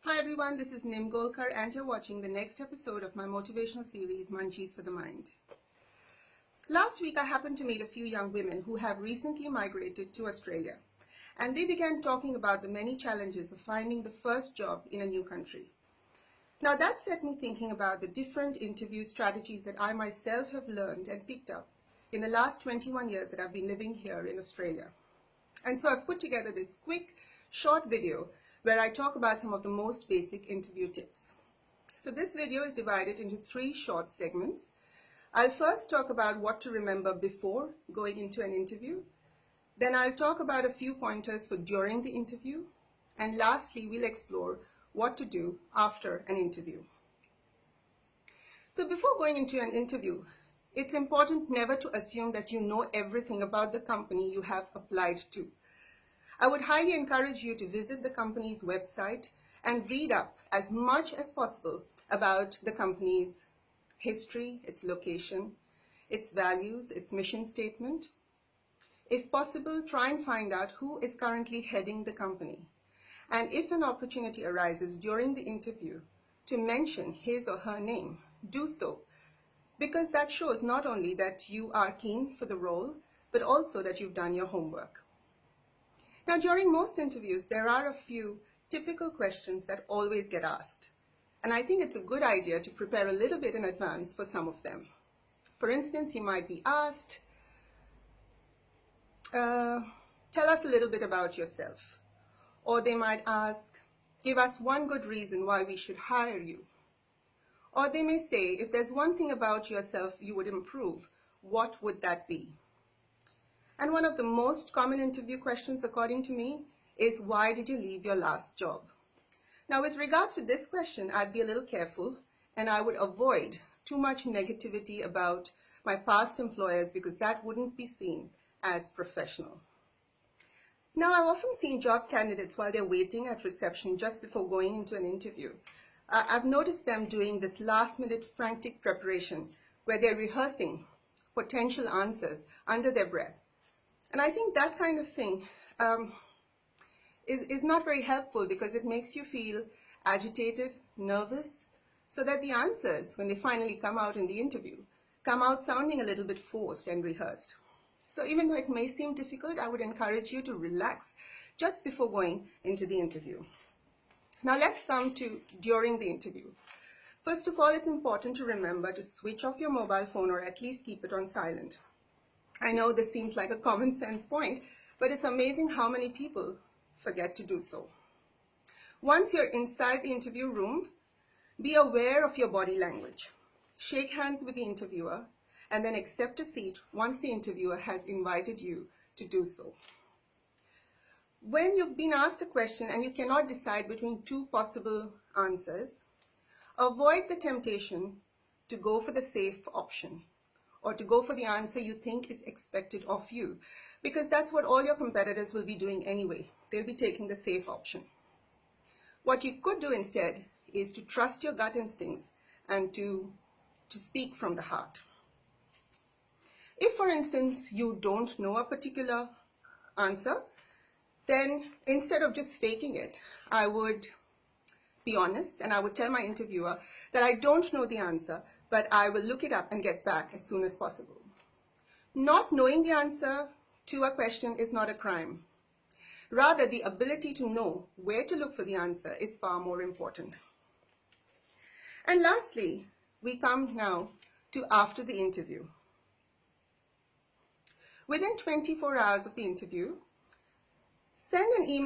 Hi everyone, this is Nim Golkar and you're watching the next episode of my motivational series, Munchies for the Mind. Last week I happened to meet a few young women who have recently migrated to Australia, and they began talking about the many challenges of finding the first job in a new country. Now that set me thinking about the different interview strategies that I myself have learned and picked up in the last 21 years that I've been living here in Australia. And so I've put together this quick, short video where I talk about some of the most basic interview tips. So this video is divided into 3 short segments. I'll first talk about what to remember before going into an interview. Then I'll talk about a few pointers for during the interview. And lastly, we'll explore what to do after an interview. So before going into an interview, it's important never to assume that you know everything about the company you have applied to. I would highly encourage you to visit the company's website and read up as much as possible about the company's history, its location, its values, its mission statement. If possible, try and find out who is currently heading the company. And if an opportunity arises during the interview to mention his or her name, do so, because that shows not only that you are keen for the role, but also that you've done your homework. Now, during most interviews, there are a few typical questions that always get asked. And I think it's a good idea to prepare a little bit in advance for some of them. For instance, you might be asked, tell us a little bit about yourself. Or they might ask, give us one good reason why we should hire you. Or they may say, if there's one thing about yourself you would improve, what would that be? And one of the most common interview questions, according to me, is why did you leave your last job? Now, with regards to this question, I'd be a little careful and I would avoid too much negativity about my past employers because that wouldn't be seen as professional. Now, I've often seen job candidates while they're waiting at reception just before going into an interview. I've noticed them doing this last-minute frantic preparation where they're rehearsing potential answers under their breath. And I think that kind of thing is not very helpful because it makes you feel agitated, nervous, so that the answers, when they finally come out in the interview, come out sounding a little bit forced and rehearsed. So even though it may seem difficult, I would encourage you to relax just before going into the interview. Now let's come to during the interview. First of all, it's important to remember to switch off your mobile phone or at least keep it on silent. I know this seems like a common sense point, but it's amazing how many people forget to do so. Once you're inside the interview room, be aware of your body language. Shake hands with the interviewer and then accept a seat once the interviewer has invited you to do so. When you've been asked a question and you cannot decide between 2 possible answers, avoid the temptation to go for the safe option or to go for the answer you think is expected of you, because that's what all your competitors will be doing anyway. They'll be taking the safe option. What you could do instead is to trust your gut instincts and to speak from the heart. If, for instance, you don't know a particular answer, then instead of just faking it, I would be honest and I would tell my interviewer that I don't know the answer, but I will look it up and get back as soon as possible. Not knowing the answer to a question is not a crime. Rather, the ability to know where to look for the answer is far more important. And lastly, we come now to after the interview. Within 24 hours of the interview, send an email